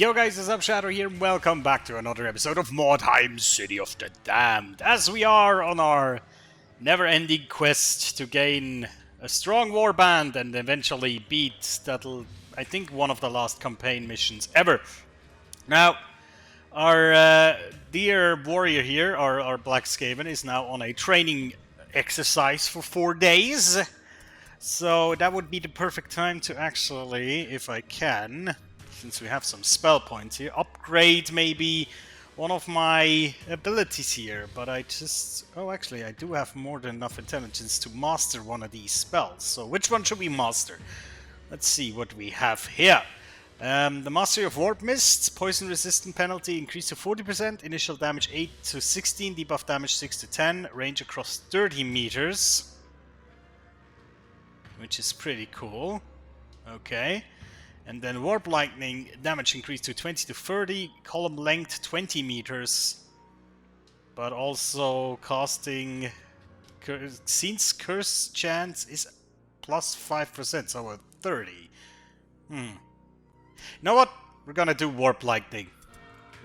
Yo guys, it's Up Shadow here, welcome back to another episode of Mordheim, City of the Damned, as we are on our never-ending quest to gain a strong warband and eventually beat that'll, I think, one of the last campaign missions ever. Now, our dear warrior here, our Black Skaven, is now on a training exercise for 4 days. So that would be the perfect time to actually, if I can, since we have some spell points here, upgrade maybe one of my abilities here. But I just... oh, actually, I do have more than enough intelligence to master one of these spells. So which one should we master? Let's see what we have here. The Mastery of Warp Mists, poison resistant penalty increased to 40%, initial damage 8 to 16, debuff damage 6 to 10, range across 30 meters. Which is pretty cool. Okay. And then Warp Lightning, damage increased to 20 to 30, column length 20 meters. But also casting... since curse chance is plus 5%, so a 30. You know what? We're gonna do Warp Lightning.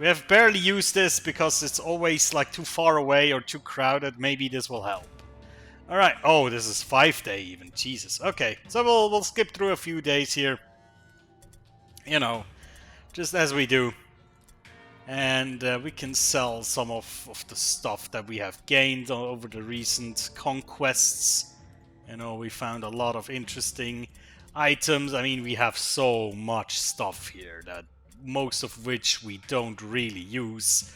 We have barely used this because it's always like too far away or too crowded. Maybe this will help. Alright, oh, this is 5 day even, Jesus. Okay, so we'll skip through a few days here. You know, just as we do. And we can sell some of the stuff that we have gained over the recent conquests. You know, we found a lot of interesting items. I mean, we have so much stuff here that most of which we don't really use.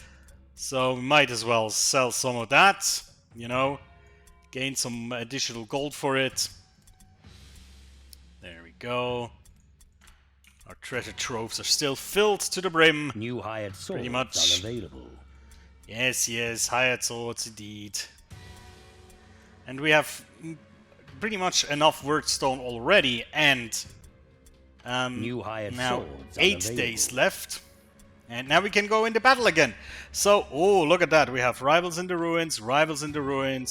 So we might as well sell some of that, you know. Gain some additional gold for it. There we go. Our treasure troves are still filled to the brim. New hired swords pretty much. are available. Yes, hired swords indeed. And we have pretty much enough wordstone already, and New hired now swords are 8 available. days left. And now we can go into battle again. So, oh, look at that. We have Rivals in the Ruins,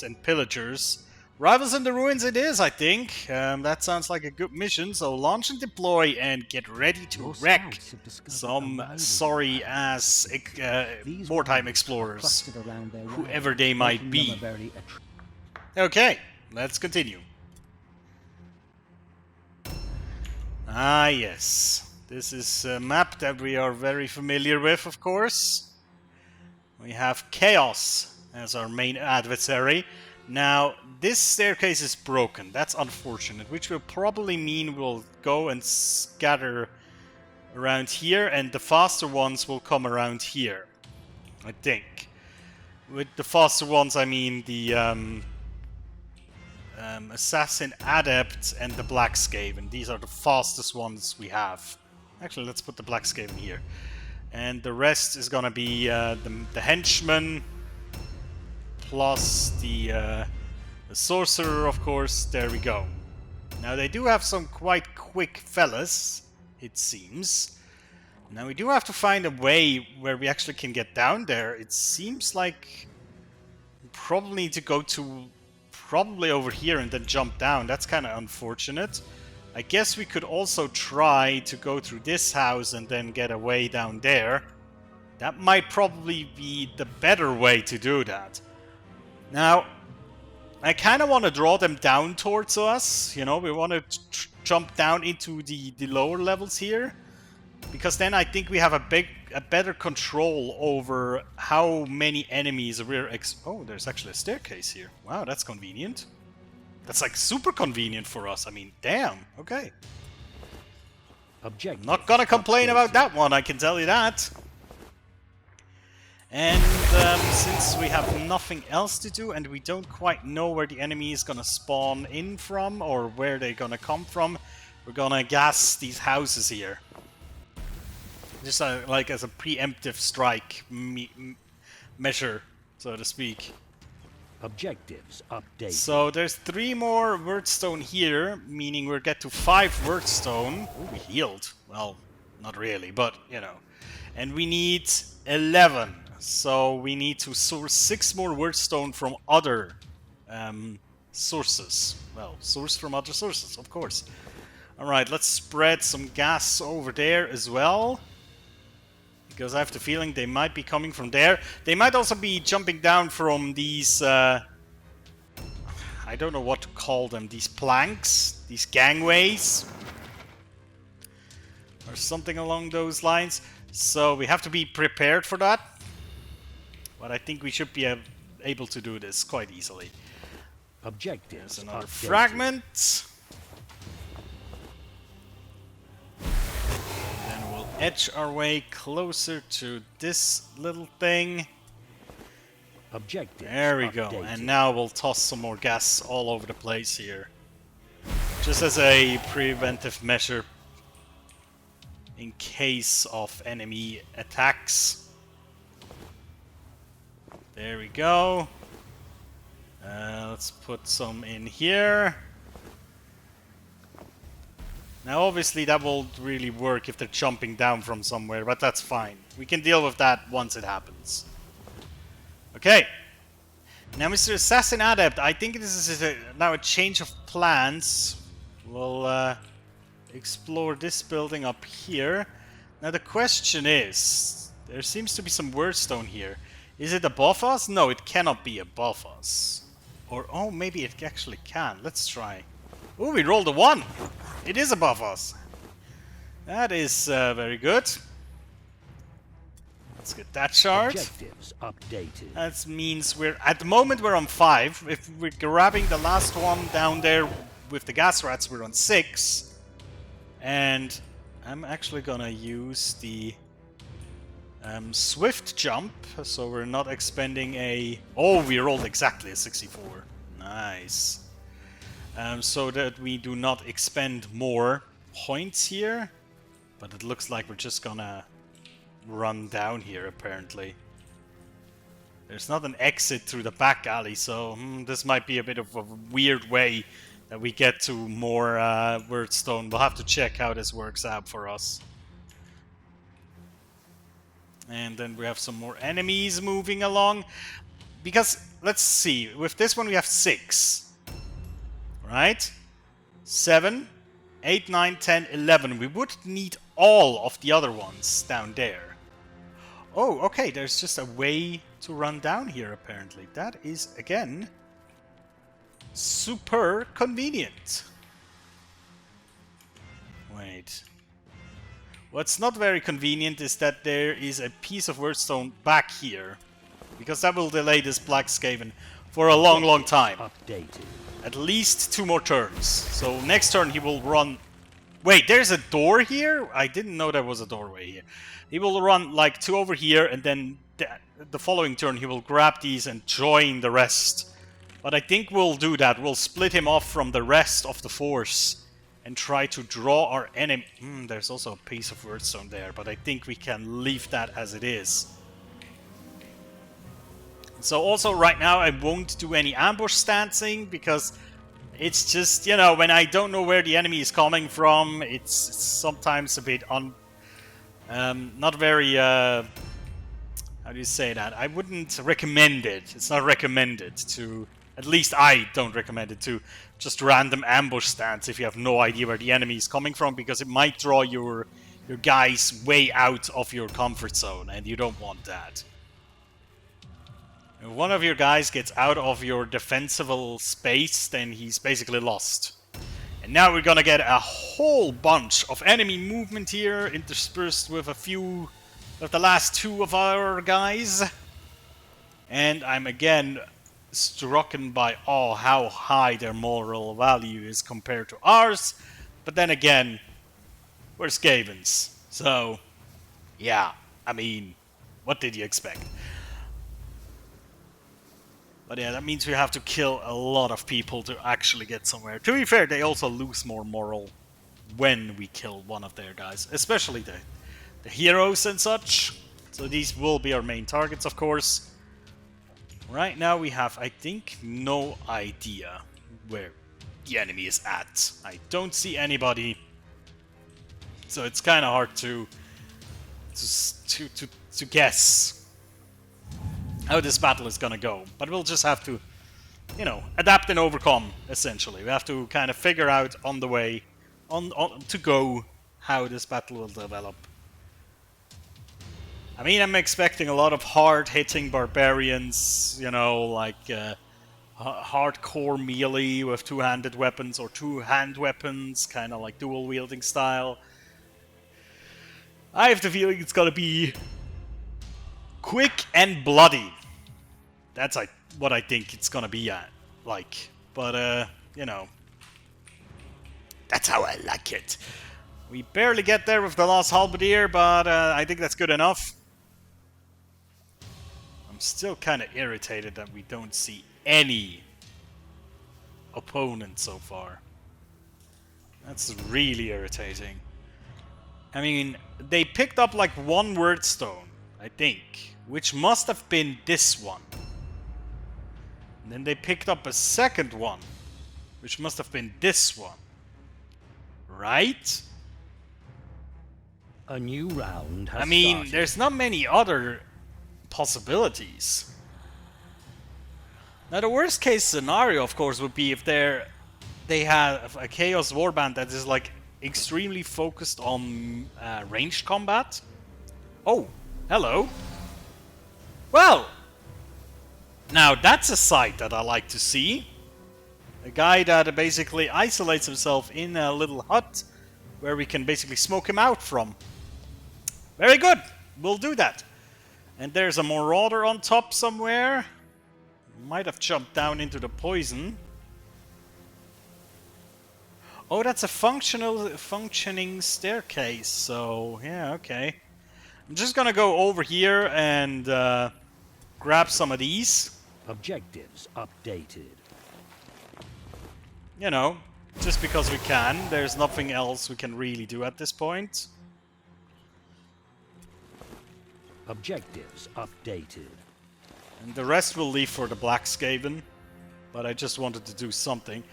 and Pillagers. Rivals in the Ruins it is, I think. That sounds like a good mission. So launch and deploy and get ready to wreck some sorry-ass Mordheim explorers. Whoever they might be. Okay, let's continue. Ah, yes. This is a map that we are very familiar with, of course. We have Chaos as our main adversary. Now, this staircase is broken. That's unfortunate, which will probably mean we'll go and scatter around here, and the faster ones will come around here, I think. With the faster ones, I mean the Assassin Adept and the Black Skaven. These are the fastest ones we have. Actually, let's put the Black Skaven here. And the rest is gonna be the Henchman, plus the Sorcerer, of course. There we go. Now, they do have some quite quick fellas, it seems. Now, we do have to find a way where we actually can get down there. It seems like we probably need to go to probably over here and then jump down. That's kind of unfortunate. I guess we could also try to go through this house and then get a way down there. That might probably be the better way to do that. Now, I kind of want to draw them down towards us. You know, we want to jump down into the lower levels here. Because then I think we have a better control over how many enemies we're... oh, there's actually a staircase here. Wow, that's convenient. That's like super convenient for us. I mean, damn. Okay. Objective. Not gonna complain about that one, I can tell you that. And since we have nothing else to do and we don't quite know where the enemy is gonna spawn in from or where they're gonna come from, we're gonna gas these houses here. Just like as a preemptive strike measure, so to speak. Objectives updated. So there's 3 more wordstone here, meaning we'll get to 5 wordstone. Ooh, we healed. Well, not really, but you know. And we need 11. So we need to source 6 more wordstone from other sources. Well, source from other sources, of course. Alright, let's spread some gas over there as well. because I have the feeling they might be coming from there. They might also be jumping down from these, I don't know what to call them, these planks, these gangways, or something along those lines. So we have to be prepared for that. But I think we should be able to do this quite easily. Objectives. There's another updated. fragment. Then we'll edge our way closer to this little thing. Objectives. There we go. updated. And now we'll toss some more gas all over the place here. Just as a preventive measure in case of enemy attacks. There we go. Let's put some in here. Now obviously that won't really work if they're jumping down from somewhere, but that's fine. We can deal with that once it happens. Okay. Now Mr. Assassin Adept, I think this is now a change of plans. We'll explore this building up here. Now the question is, there seems to be some wordstone here. Is it above us? No, it cannot be above us. Or, oh, maybe it actually can. Let's try. Oh, we rolled a 1. It is above us. That is very good. Let's get that shard. Objectives updated. That means at the moment we're on 5. If we're grabbing the last one down there with the gas rats, we're on 6. And I'm actually gonna use the swift jump, so we're not expending a... Oh, we rolled exactly a 64. Nice. So that we do not expend more points here. But it looks like we're just gonna run down here, apparently. There's not an exit through the back alley, so this might be a bit of a weird way that we get to more wordstone. We'll have to check how this works out for us. And then we have some more enemies moving along. Because, let's see, with this one we have 6. Right? 7, 8, 9, 10, 11. We would need all of the other ones down there. Oh, okay, there's just a way to run down here, apparently. That is, again, super convenient. Wait. What's not very convenient is that there is a piece of wordstone back here. Because that will delay this Black Skaven for a long, long time. Updated. At least 2 more turns. So next turn he will run... Wait, there's a door here? I didn't know there was a doorway here. He will run like 2 over here, and then the following turn he will grab these and join the rest. But I think we'll do that. We'll split him off from the rest of the force and try to draw our enemy... there's also a piece of wordstone there, but I think we can leave that as it is. So also right now I won't do any ambush stancing, because it's just, you know, when I don't know where the enemy is coming from, it's sometimes a bit not very, how do you say that? I wouldn't recommend it. It's not recommended to, at least I don't recommend it to just random ambush stance if you have no idea where the enemy is coming from, because it might draw your guys way out of your comfort zone, and you don't want that. If one of your guys gets out of your defensible space, then he's basically lost. And now we're gonna get a whole bunch of enemy movement here, interspersed with a few of the last 2 of our guys. And I'm again struck by how high their moral value is compared to ours. But then again, we're Skavens. So, yeah, I mean, what did you expect? But yeah, that means we have to kill a lot of people to actually get somewhere. To be fair, they also lose more moral when we kill one of their guys. Especially the heroes and such. So these will be our main targets, of course. Right now we have, I think, no idea where the enemy is at. I don't see anybody. So it's kind of hard to guess how this battle is gonna go. But we'll just have to, you know, adapt and overcome, essentially. We have to kind of figure out on the way, to go, how this battle will develop. I mean, I'm expecting a lot of hard-hitting barbarians, you know, like hardcore melee with two-handed weapons or two-hand weapons, kind of like dual-wielding style. I have the feeling it's gonna be quick and bloody. That's what I think it's gonna be like. But, you know, that's how I like it. We barely get there with the last halberdier, but I think that's good enough. I'm still kind of irritated that we don't see any opponent so far. That's really irritating. I mean, they picked up like one wordstone, I think, which must have been this one. And then they picked up a second one, which must have been this one. Right? A new round has I mean, started. there's not many other possibilities. Now, the worst case scenario, of course, would be if they have a Chaos Warband that is like extremely focused on ranged combat. Oh, hello. Well, now that's a sight that I like to see. A guy that basically isolates himself in a little hut where we can basically smoke him out from. Very good. We'll do that. And there's a marauder on top somewhere. Might have jumped down into the poison. Oh, that's a functioning staircase. So, yeah, okay. I'm just gonna go over here and grab some of these. Objectives updated. You know, just because we can. There's nothing else we can really do at this point. Objectives updated. And the rest we'll leave for the Black Skaven. But I just wanted to do something.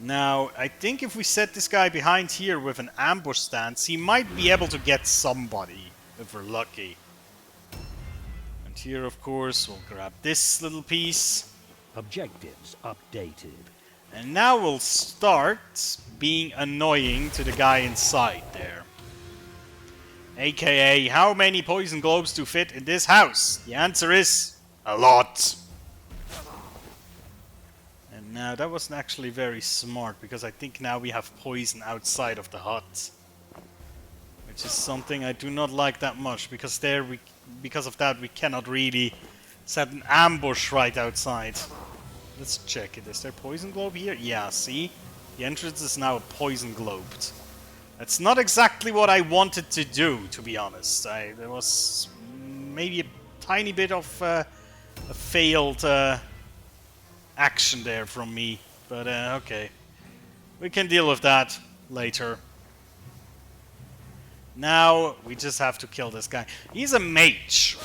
Now, I think if we set this guy behind here with an ambush stance, he might be able to get somebody, if we're lucky. And here, of course, we'll grab this little piece. Objectives updated. And now we'll start being annoying to the guy inside there. AKA, how many poison globes do fit in this house? The answer is a lot. And now that wasn't actually very smart, because I think now we have poison outside of the hut. Which is something I do not like that much, because because of that we cannot really set an ambush right outside. Let's check it. Is there poison globe here? Yeah, see? The entrance is now poison globed. That's not exactly what I wanted to do, to be honest. There was maybe a tiny bit of a failed action there from me. But okay. We can deal with that later. Now, we just have to kill this guy. He's a mage.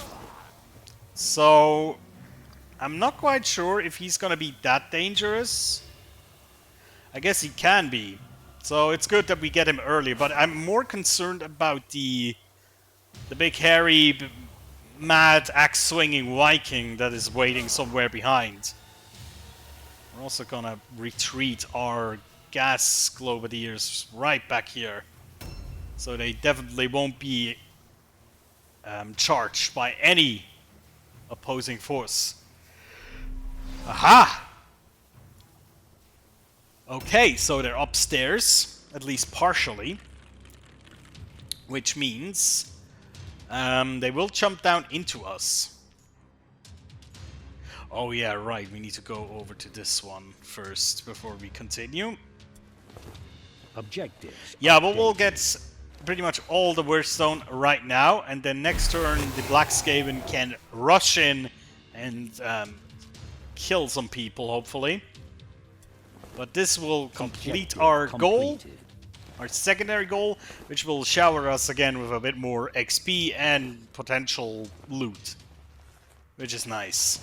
So, I'm not quite sure if he's gonna be that dangerous. I guess he can be. So it's good that we get him early, but I'm more concerned about the big hairy, mad axe-swinging Viking that is waiting somewhere behind. We're also gonna retreat our gas globadiers right back here. So they definitely won't be charged by any opposing force. Aha! Okay, so they're upstairs, at least partially. Which means they will jump down into us. Oh yeah, right, we need to go over to this one first before we continue. Objectives. Yeah, but we'll get pretty much all the Wordstone right now, and then next turn the Black Skaven can rush in and kill some people, hopefully. But this will complete our goal, our secondary goal, which will shower us again with a bit more XP and potential loot, which is nice.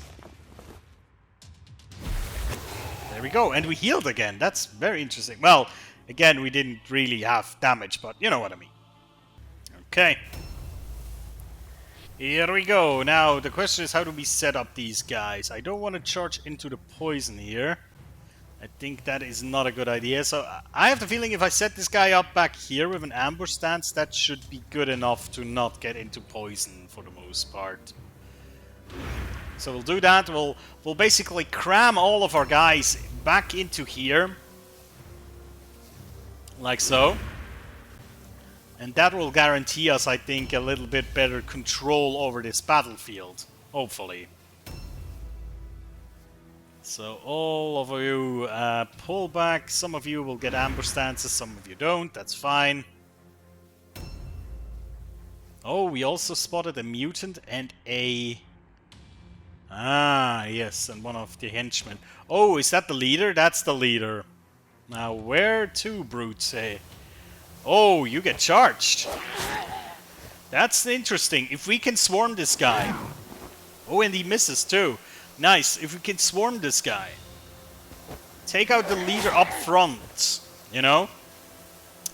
There we go, and we healed again. That's very interesting. Well, again, we didn't really have damage, but you know what I mean. Okay. Here we go. Now, the question is, how do we set up these guys? I don't want to charge into the poison here. I think that is not a good idea. So I have the feeling if I set this guy up back here with an ambush stance, that should be good enough to not get into poison for the most part. So we'll do that. We'll basically cram all of our guys back into here. Like so. And that will guarantee us, I think, a little bit better control over this battlefield. Hopefully. So all of you pull back. Some of you will get ambush stances, some of you don't. That's fine. Oh, we also spotted a mutant and a... Ah, yes, and one of the henchmen. Oh, is that the leader? That's the leader. Now, where to, brutes? Oh, you get charged. That's interesting. If we can swarm this guy. Oh, and he misses too. Nice. If we can swarm this guy. Take out the leader up front. You know?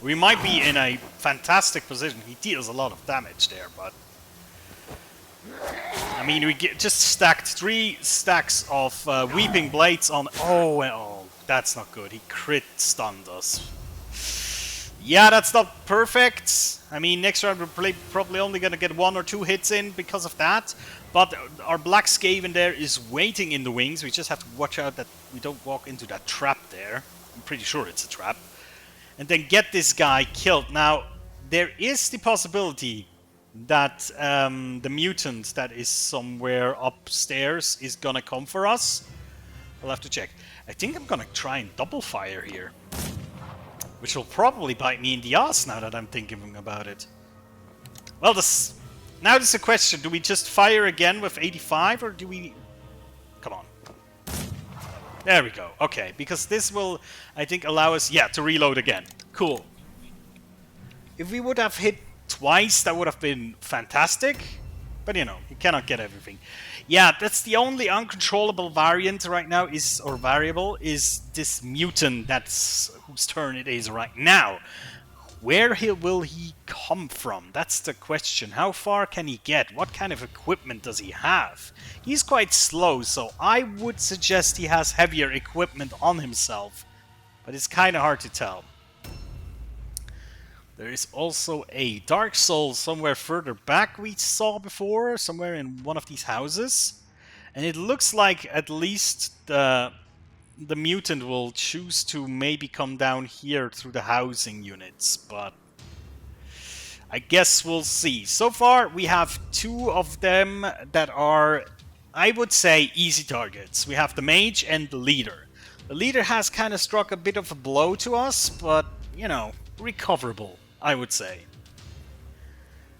We might be in a fantastic position. He deals a lot of damage there, but... I mean, we just stacked 3 stacks of Weeping Blades on... Oh, well, that's not good. He crit stunned us. Yeah, that's not perfect. I mean, next round we're probably only going to get 1 or 2 hits in because of that. But our Black Skaven there is waiting in the wings. We just have to watch out that we don't walk into that trap there. I'm pretty sure it's a trap. And then get this guy killed. Now, there is the possibility that the mutant that is somewhere upstairs is gonna come for us. We'll have to check. I think I'm gonna try and double fire here. Which will probably bite me in the ass now that I'm thinking about it. Well, now there's a question. Do we just fire again with 85 or do we... Come on. There we go. Okay, because this will, I think, allow us, yeah, to reload again. Cool. If we would have hit twice, that would have been fantastic. But, you know, you cannot get everything. Yeah, that's the only uncontrollable variant right now is, or variable, is this mutant that's whose turn it is right now. Where will he come from? That's the question. How far can he get? What kind of equipment does he have? He's quite slow, so I would suggest he has heavier equipment on himself. But it's kind of hard to tell. There is also a Dark Soul somewhere further back we saw before, somewhere in one of these houses. And it looks like at least the mutant will choose to maybe come down here through the housing units, but I guess we'll see. So far we have 2 of them that are, I would say, easy targets. We have the mage and the leader. The leader has kind of struck a bit of a blow to us, but, you know, recoverable, I would say.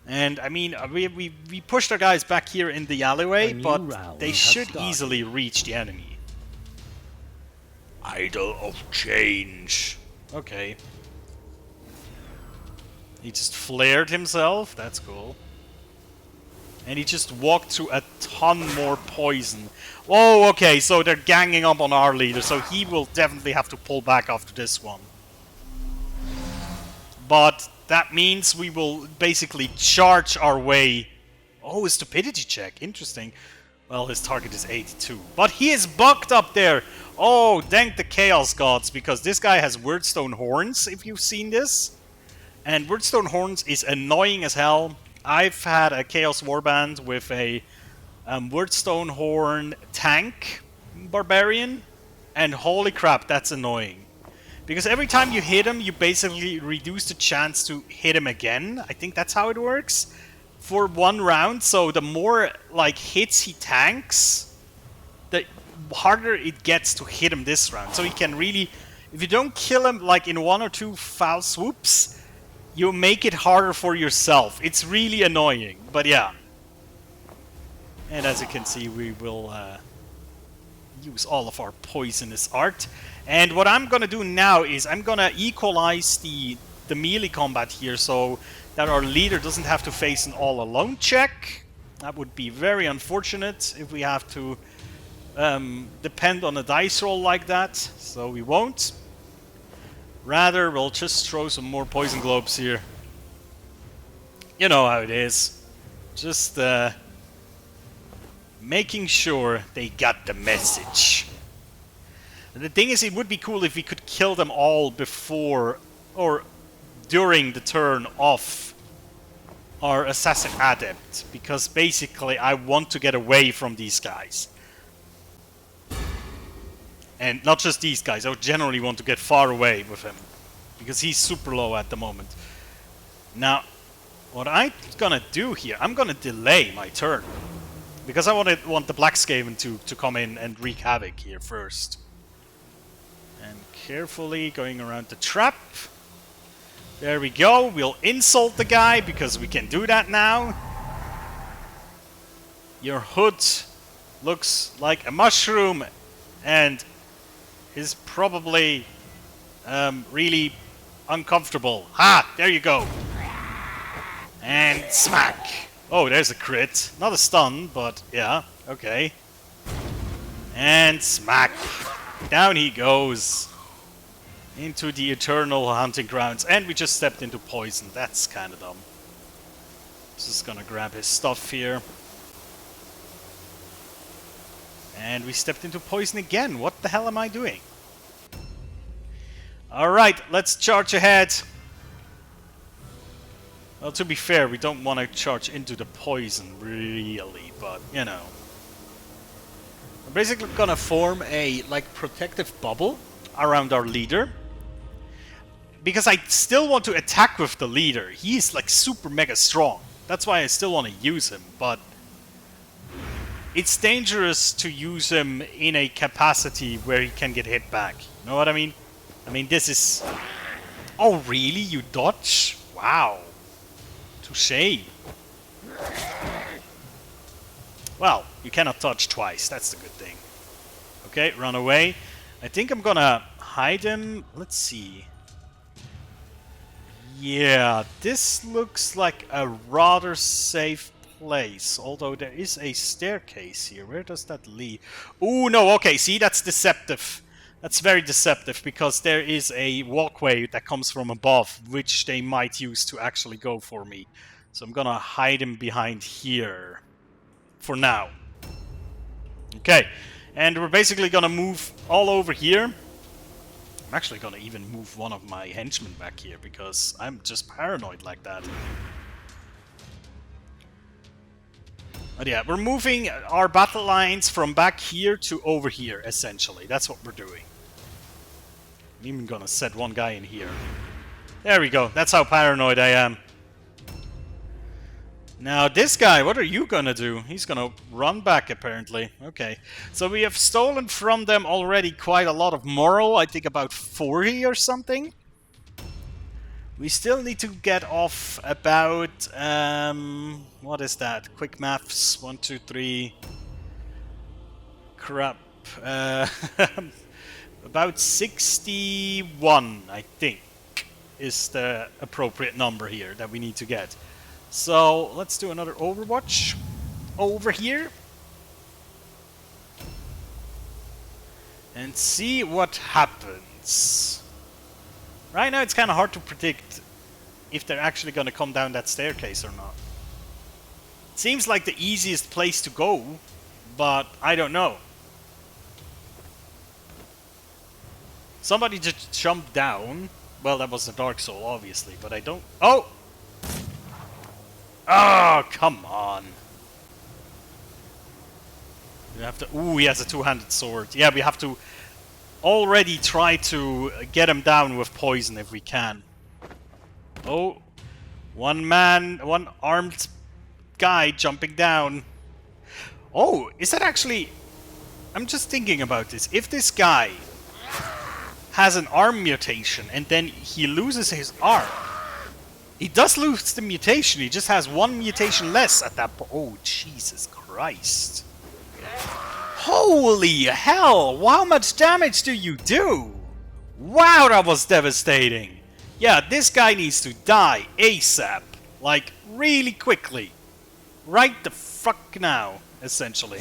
And, I mean, we pushed our guys back here in the alleyway, but they should easily reach the enemy. Idol of change. Okay. He just flared himself. That's cool. And he just walked through a ton more poison. Oh, okay, so they're ganging up on our leader, so he will definitely have to pull back after this one. But that means we will basically charge our way... Oh, a stupidity check. Interesting. Well, his target is 82. But he is bugged up there! Oh, thank the Chaos Gods, because this guy has Wordstone Horns, if you've seen this. And Wordstone Horns is annoying as hell. I've had a Chaos Warband with a Wordstone Horn tank barbarian, and holy crap, that's annoying. Because every time you hit him, you basically reduce the chance to hit him again. I think that's how it works. For 1 round, so the more like hits he tanks, the harder it gets to hit him this round. So he can really, if you don't kill him like in 1 or 2 foul swoops, you make it harder for yourself. It's really annoying, but yeah. And as you can see, we will use all of our poisonous art. And what I'm gonna do now is I'm gonna equalize the melee combat here so that our leader doesn't have to face an all-alone check. That would be very unfortunate if we have to depend on a dice roll like that, so we won't. Rather, we'll just throw some more poison globes here. You know how it is. Just making sure they got the message. The thing is, it would be cool if we could kill them all before or during the turn of our assassin adept, because basically I want to get away from these guys. And not just these guys, I would generally want to get far away with him, because he's super low at the moment. Now, what I'm gonna do here, I'm gonna delay my turn, because I want the Blackskaven to come in and wreak havoc here first. And carefully going around the trap. There we go. We'll insult the guy because we can do that now. Your hood looks like a mushroom and is probably really uncomfortable. Ha! There you go. And smack. Oh, there's a crit. Not a stun, but yeah, okay. And smack. Down he goes. Into the eternal hunting grounds. And we just stepped into poison. That's kind of dumb. Just gonna grab his stuff here. And we stepped into poison again. What the hell am I doing? Alright, let's charge ahead. Well, to be fair, we don't want to charge into the poison, really, but, you know. We're basically gonna form a, like, protective bubble around our leader. Because I still want to attack with the leader. He's, like, super mega strong. That's why I still want to use him, but it's dangerous to use him in a capacity where he can get hit back. You know what I mean? I mean, this is... Oh, really? You dodge? Wow. Touché. Well, you cannot dodge twice. That's the good thing. Okay, run away. I think I'm gonna hide him. Let's see. Yeah, this looks like a rather safe place. Although there is a staircase here. Where does that lead? Oh, no. Okay, see, that's deceptive. That's very deceptive, because there is a walkway that comes from above, which they might use to actually go for me. So I'm gonna hide him behind here. For now. Okay, and we're basically gonna move all over here. I'm actually gonna even move one of my henchmen back here, because I'm just paranoid like that. But yeah, we're moving our battle lines from back here to over here, essentially. That's what we're doing. I'm even gonna set one guy in here. There we go. That's how paranoid I am. Now this guy, what are you gonna do? He's gonna run back, apparently. Okay. So we have stolen from them already quite a lot of moral. I think about 40 or something. We still need to get off about... what is that? Quick maths. 1, 2, 3... Crap. About 61, I think, is the appropriate number here that we need to get. So, let's do another Overwatch over here. And see what happens. Right now it's kind of hard to predict if they're actually going to come down that staircase or not. It seems like the easiest place to go, but I don't know. Somebody just jumped down. Well, that was a Dark Soul, obviously, but I don't... Oh! Oh, come on. You have to... Ooh, he has a two-handed sword. Yeah, we have to already try to get him down with poison if we can. Oh, one armed guy jumping down. Oh, is that actually... I'm just thinking about this. If this guy has an arm mutation and then he loses his arm, he does lose the mutation. He just has one mutation less at that point. Oh, Jesus Christ. Holy hell! How much damage do you do? Wow, that was devastating. Yeah, this guy needs to die ASAP. Like, really quickly. Right the fuck now, essentially.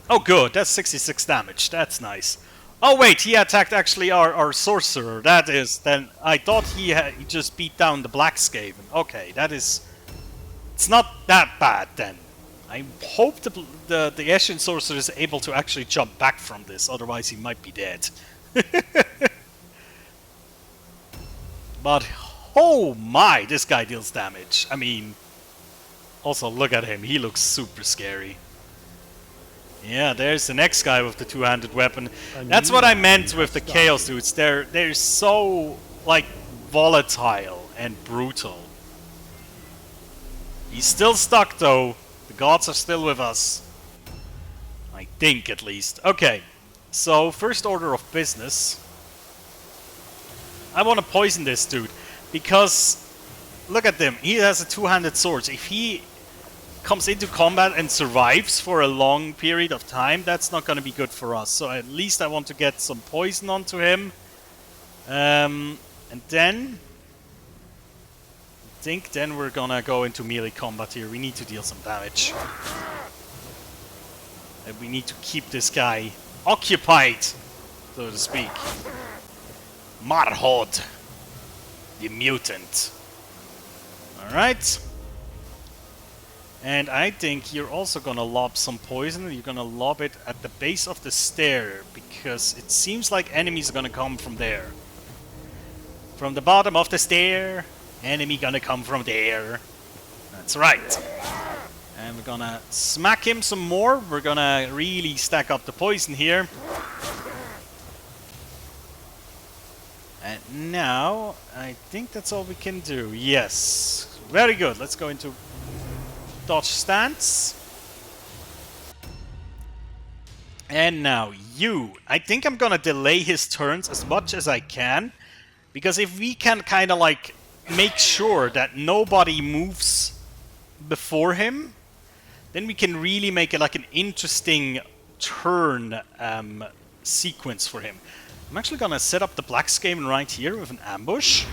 Oh good, that's 66 damage. That's nice. Oh wait, he attacked actually our sorcerer. That is, then I thought he just beat down the Blackskaven. Okay, that is... It's not that bad then. I hope the Ashen Sorcerer is able to actually jump back from this, otherwise he might be dead. But, oh my, this guy deals damage. I mean, also look at him, he looks super scary. Yeah, there's the next guy with the two-handed weapon. That's what I meant with the Chaos Dudes. They're so, like, volatile and brutal. He's still stuck though. The gods are still with us. I think, at least. Okay, so first order of business. I want to poison this dude, because look at him. He has a two-handed sword. If he comes into combat and survives for a long period of time, that's not going to be good for us. So at least I want to get some poison onto him. And then I think then we're gonna go into melee combat here. We need to deal some damage. And we need to keep this guy occupied, so to speak. Marhod, the mutant. Alright. And I think you're also gonna lob some poison. You're gonna lob it at the base of the stair, because it seems like enemies are gonna come from there. From the bottom of the stair, enemy gonna come from there. That's right. And we're gonna smack him some more. We're gonna really stack up the poison here. And now, I think that's all we can do. Yes. Very good. Let's go into dodge stance. And now, you. I think I'm gonna delay his turns as much as I can. Because if we can kind of like make sure that nobody moves before him, then we can really make it like an interesting turn sequence for him. I'm actually gonna set up the Black Skaven right here with an ambush,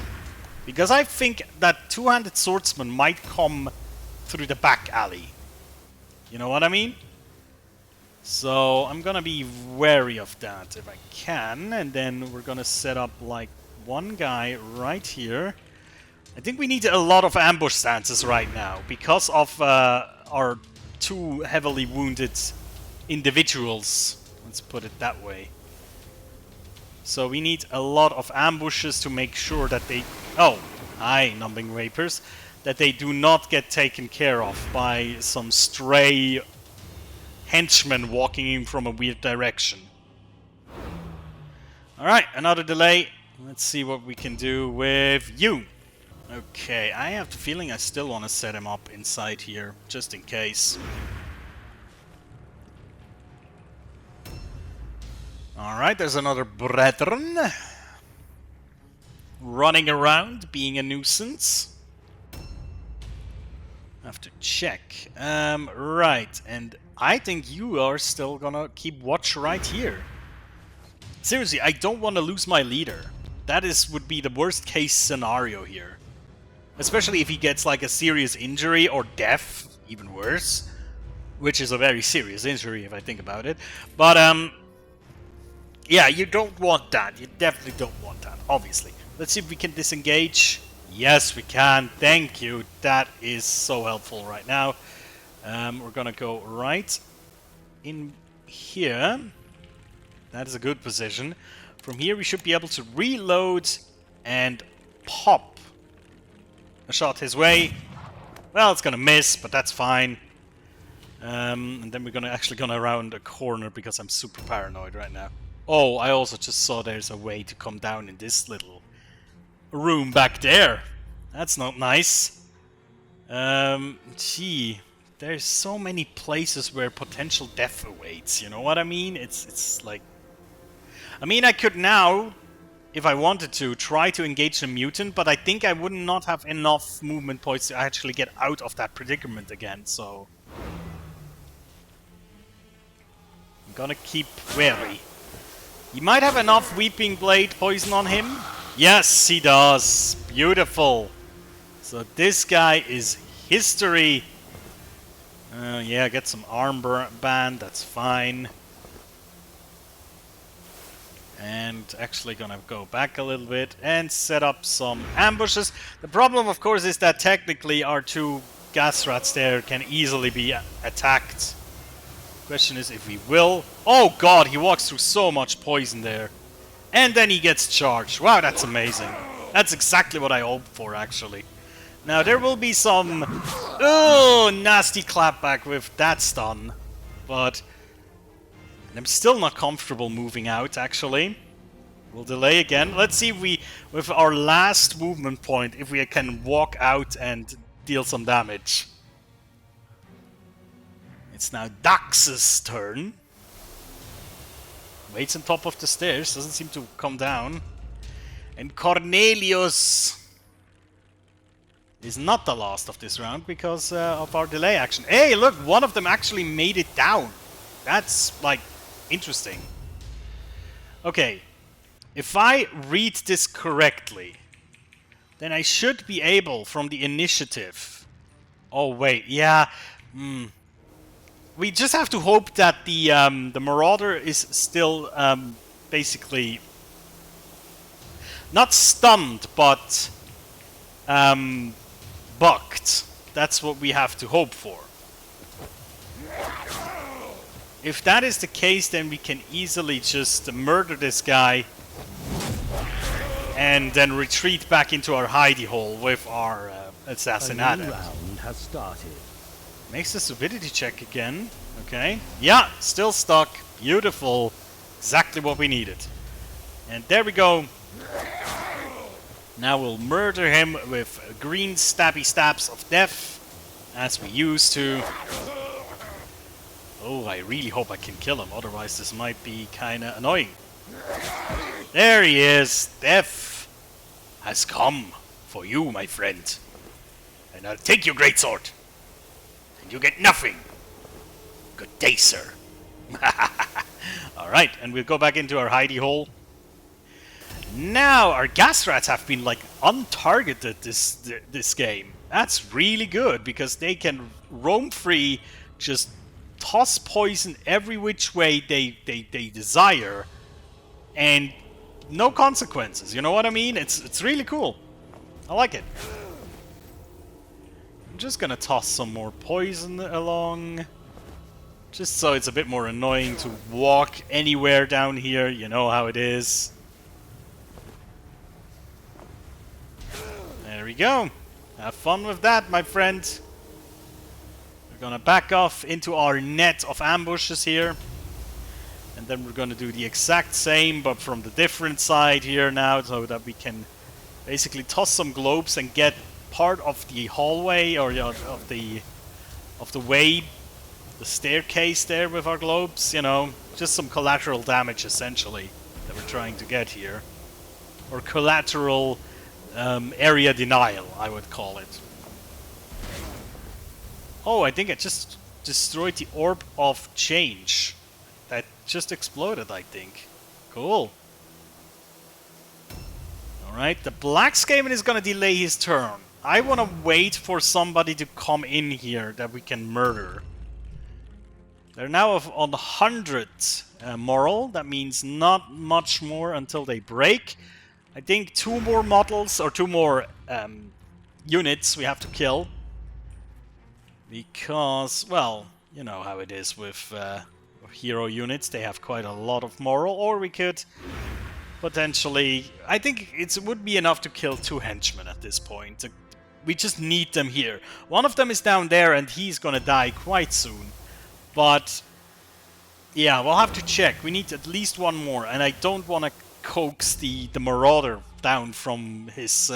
because I think that two-handed swordsman might come through the back alley. You know what I mean? So I'm gonna be wary of that if I can, and then we're gonna set up like one guy right here. I think we need a lot of ambush stances right now because of our two heavily wounded individuals. Let's put it that way. So we need a lot of ambushes to make sure that they... Oh, hi, Numbing Vapors. That they do not get taken care of by some stray henchmen walking in from a weird direction. Alright, another delay. Let's see what we can do with you. Okay, I have the feeling I still want to set him up inside here, just in case. Alright, there's another brethren. Running around, being a nuisance. I have to check. Right, and I think you are still gonna keep watch right here. Seriously, I don't want to lose my leader. That would be the worst case scenario here. Especially if he gets like a serious injury or death, even worse. Which is a very serious injury if I think about it. But, yeah, you don't want that. You definitely don't want that, obviously. Let's see if we can disengage. Yes, we can. Thank you. That is so helpful right now. We're gonna go right in here. That is a good position. From here we should be able to reload and pop a shot his way. Well, it's gonna miss, but that's fine. And then we're actually gonna round a corner because I'm super paranoid right now. Oh, I also just saw there's a way to come down in this little room back there. That's not nice. Gee, there's so many places where potential death awaits, you know what I mean? It's like... I mean, I could now, if I wanted to, try to engage the mutant, but I think I would not have enough movement points to actually get out of that predicament again, so... I'm gonna keep wary. He might have enough Weeping Blade poison on him. Yes, he does. Beautiful. So this guy is history. Yeah, get some armband, that's fine. And actually gonna go back a little bit and set up some ambushes. The problem, of course, is that technically our two gas rats there can easily be attacked. Question is if we will. Oh god, he walks through so much poison there. And then he gets charged. Wow, that's amazing. That's exactly what I hoped for, actually. Now, there will be some... Oh, nasty clapback with that stun. But I'm still not comfortable moving out, actually. We'll delay again. Let's see if we, with our last movement point, if we can walk out and deal some damage. It's now Dax's turn. Waits on top of the stairs, doesn't seem to come down. And Cornelius is not the last of this round because of our delay action. Hey, look, one of them actually made it down. That's, like, interesting. Okay, if I read this correctly, then I should be able, from the initiative... Oh, wait, yeah... We just have to hope that the Marauder is still basically not stunned, but bucked. That's what we have to hope for. If that is the case, then we can easily just murder this guy and then retreat back into our hidey hole with our assassinated. A new round has started. Makes the stupidity check again. Okay. Yeah, still stuck. Beautiful. Exactly what we needed. And there we go. Now we'll murder him with green stabby stabs of death, as we used to. Oh, I really hope I can kill him, otherwise this might be kinda annoying. There he is. Death has come for you, my friend. And I'll take your greatsword. And you get nothing. Good day, sir. Alright, and we'll go back into our hidey hole. Now, our gas rats have been, like, untargeted this game. That's really good, because they can roam free, just toss poison every which way they desire, and no consequences, you know what I mean? It's really cool. I like it. I'm just gonna toss some more poison along, just so it's a bit more annoying to walk anywhere down here, you know how it is. There we go. Have fun with that, my friend. We're gonna back off into our net of ambushes here. And then we're gonna do the exact same, but from the different side here now, so that we can basically toss some globes and get part of the hallway, or of the way, the staircase there with our globes, you know. Just some collateral damage, essentially, that we're trying to get here. Or collateral... area denial, I would call it. Oh, I think I just destroyed the orb of change. That just exploded, I think. Cool. Alright, the Black Skaven is gonna delay his turn. I wanna wait for somebody to come in here that we can murder. They're now on 100 moral. That means not much more until they break. I think 2 more models, or 2 more units we have to kill. Because, well, you know how it is with hero units. They have quite a lot of moral. Or we could potentially... I think it would be enough to kill 2 henchmen at this point. We just need them here. One of them is down there and he's gonna die quite soon. But, yeah, we'll have to check. We need at least 1 more. And I don't want to coax the Marauder down from his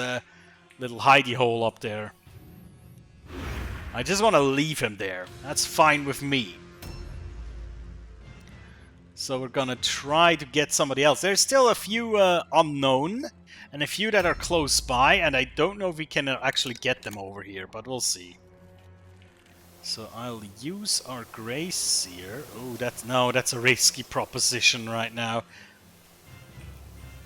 little hidey hole up there. I just want to leave him there. That's fine with me. So we're gonna try to get somebody else. There's still a few unknown, and a few that are close by, and I don't know if we can actually get them over here, but we'll see. So I'll use our Grace here. Oh, that's a risky proposition right now.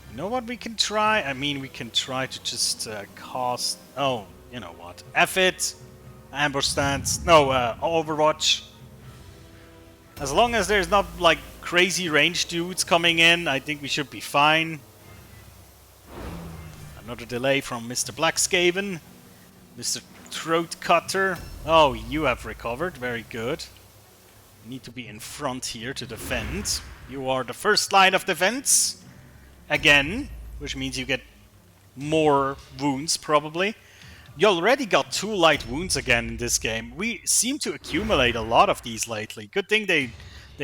You know what we can try? I mean, we can try to just cast... Oh, you know what? F it! Ambush stance. No, Overwatch. As long as there's not, like, crazy range dudes coming in, I think we should be fine. Another delay from Mr. Blackskaven. Mr. throat cutter. Oh, you have recovered. Very good. You need to be in front here to defend. You are the first line of defense. Again, which means you get more wounds, probably. You already got 2 light wounds again in this game. We seem to accumulate a lot of these lately. Good thing they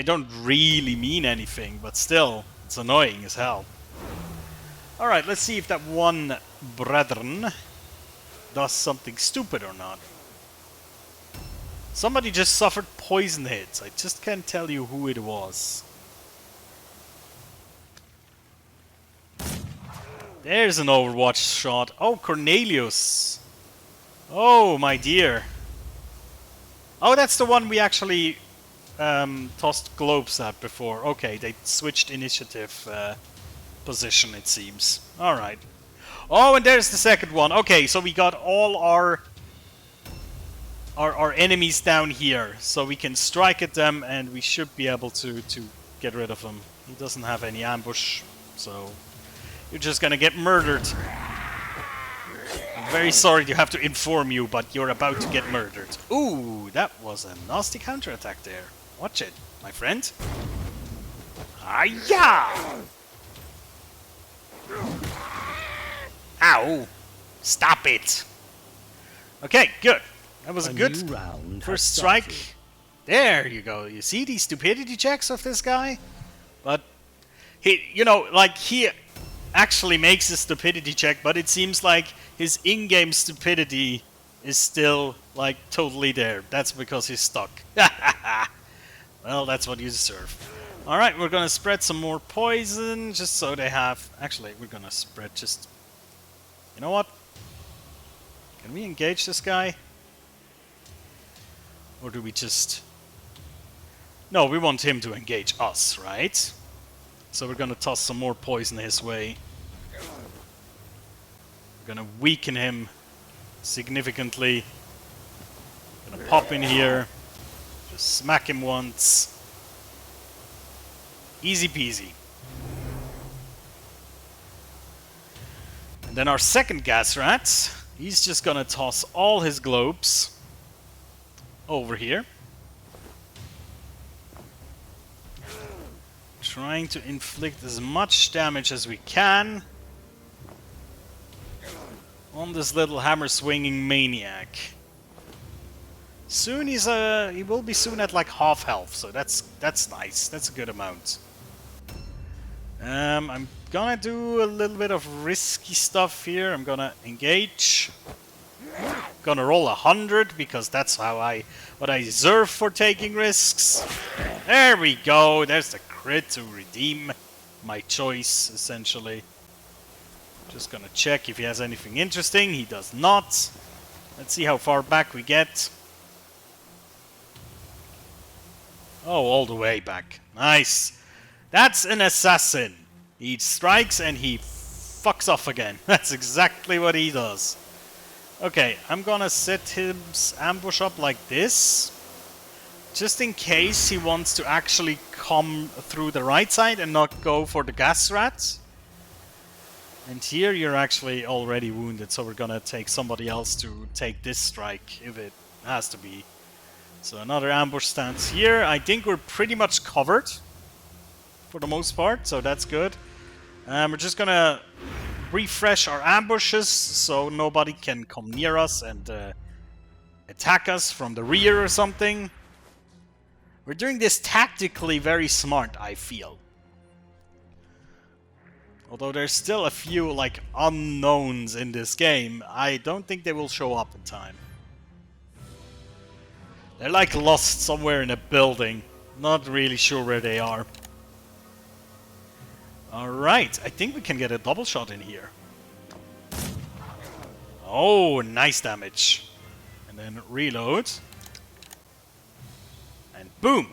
don't really mean anything, but still, it's annoying as hell. Alright, let's see if that one brethren does something stupid or not. Somebody just suffered poison hits. I just can't tell you who it was. There's an Overwatch shot. Oh, Cornelius. Oh, my dear. Oh, that's the one we actually tossed globes at before. Okay, they switched initiative position, it seems. Alright. Oh, and there's the second one. Okay, so we got all our enemies down here. So we can strike at them and we should be able to get rid of them. He doesn't have any ambush, so you're just gonna get murdered. I'm very sorry to have to inform you, but you're about to get murdered. Ooh, that was a nasty counterattack there. Watch it, my friend. Ah-ya! Ow! Stop it! Okay, good. That was a good round first strike. There you go. You see these stupidity checks of this guy? But he, you know, like he actually makes a stupidity check, but it seems like his in-game stupidity is still like totally there. That's because he's stuck. Well, that's what you deserve. Alright, we're gonna spread some more poison just so they have... Actually, we're gonna spread just... You know what? Can we engage this guy? Or do we just... No, we want him to engage us, right? So we're gonna toss some more poison his way. We're gonna weaken him significantly. Gonna pop in here. Just smack him once. Easy peasy. And then our second gas rat, he's just gonna toss all his globes over here. Trying to inflict as much damage as we can on this little hammer swinging maniac. Soon he will be soon at like half health, so that's nice. That's a good amount. I'm gonna do a little bit of risky stuff here. I'm gonna engage. Gonna roll 100 because that's what I deserve for taking risks. There we go. There's the crit to redeem my choice, essentially. Just gonna check if he has anything interesting. He does not. Let's see how far back we get. Oh, all the way back. Nice. That's an assassin. He strikes and he fucks off again. That's exactly what he does. Okay, I'm gonna set his ambush up like this. Just in case he wants to actually come through the right side and not go for the gas rat. And here you're actually already wounded, so we're gonna take somebody else to take this strike, if it has to be. So another ambush stance here. I think we're pretty much covered for the most part, so that's good. We're just gonna refresh our ambushes so nobody can come near us and attack us from the rear or something. We're doing this tactically very smart, I feel. Although there's still a few like unknowns in this game, I don't think they will show up in time. They're like lost somewhere in a building. Not really sure where they are. Alright, I think we can get a double shot in here. Oh, nice damage. And then reload. And boom!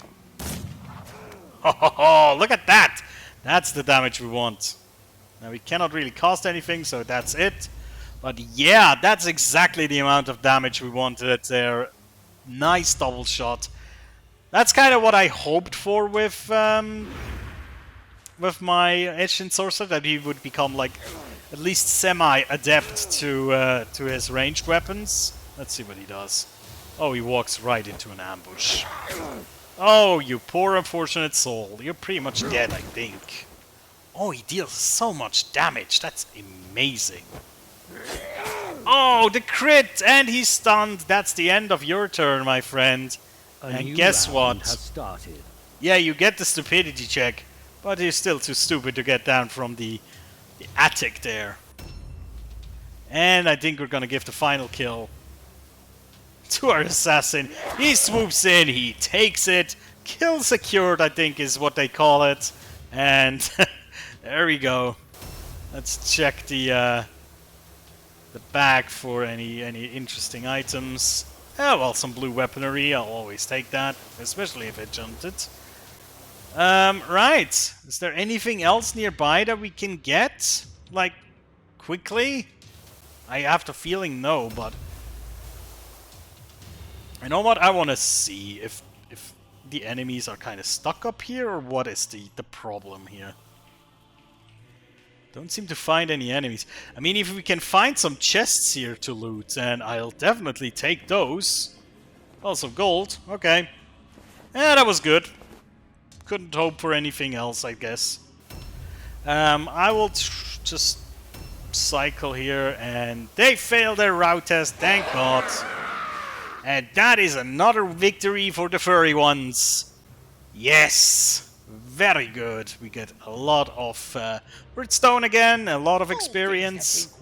Oh, look at that! That's the damage we want. Now we cannot really cast anything, so that's it. But yeah, that's exactly the amount of damage we wanted there. Nice double shot. That's kind of what I hoped for with my Ancient Sorcerer, that he would become like at least semi-adept to his ranged weapons. Let's see what he does. Oh, he walks right into an ambush. Oh, you poor unfortunate soul. You're pretty much dead, I think. Oh, he deals so much damage. That's amazing. Oh, the crit! And he's stunned. That's the end of your turn, my friend. And guess what? Has started. Yeah, you get the stupidity check, but you're still too stupid to get down from the attic there. And I think we're gonna give the final kill to our assassin. He swoops in, he takes it. Kill secured, I think is what they call it. And there we go. Let's check the bag for any interesting items. Oh, well, some blue weaponry. I'll always take that, especially if I jumped it. Right. Is there anything else nearby that we can get? Like, quickly? I have the feeling no, but... You know what? I want to see if the enemies are kind of stuck up here, or what is the problem here. Don't seem to find any enemies. I mean, if we can find some chests here to loot, then I'll definitely take those. Also gold. Okay. Yeah, that was good. Couldn't hope for anything else, I guess. I will just cycle here, and they failed their route test, thank God. And that is another victory for the furry ones. Yes! Very good. We get a lot of redstone again, a lot of experience.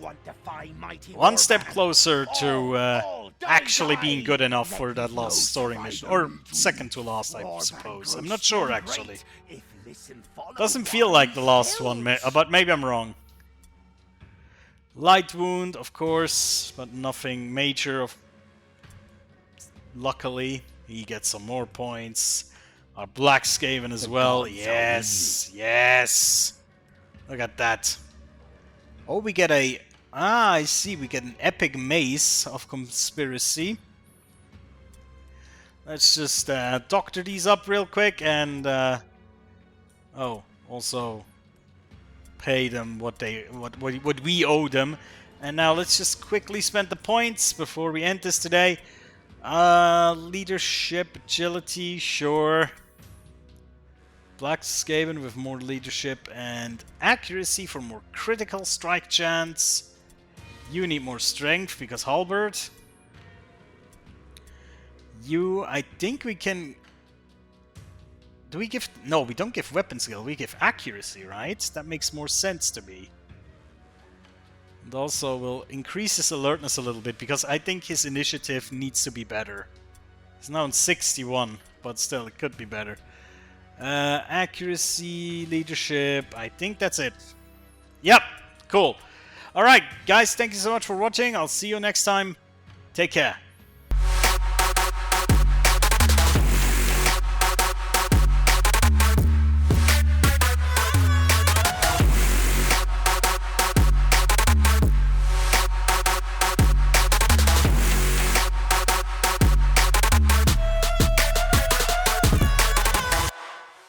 One step closer to actually being good enough for that last story mission. Or second to last, I suppose. I'm not sure, actually. Doesn't feel like the last one, but maybe I'm wrong. Light wound, of course, but nothing major. Luckily, he gets some more points. Our Black Skaven as well. Yes, yes. Look at that. Oh, we get a... Ah, I see. We get an epic mace of conspiracy. Let's just doctor these up real quick and... oh, also pay them what we owe them. And now let's just quickly spend the points before we end this today. Leadership, agility, sure. Black Skaven with more leadership and accuracy for more critical strike chance. You need more strength because halberd. You, I think we can... Do we give... No, we don't give weapon skill, we give accuracy, right? That makes more sense to me. And also will increase his alertness a little bit, because I think his initiative needs to be better. He's now on 61, but still, it could be better. Accuracy, leadership, I think that's it. Yep, cool. Alright, guys, thank you so much for watching. I'll see you next time. Take care.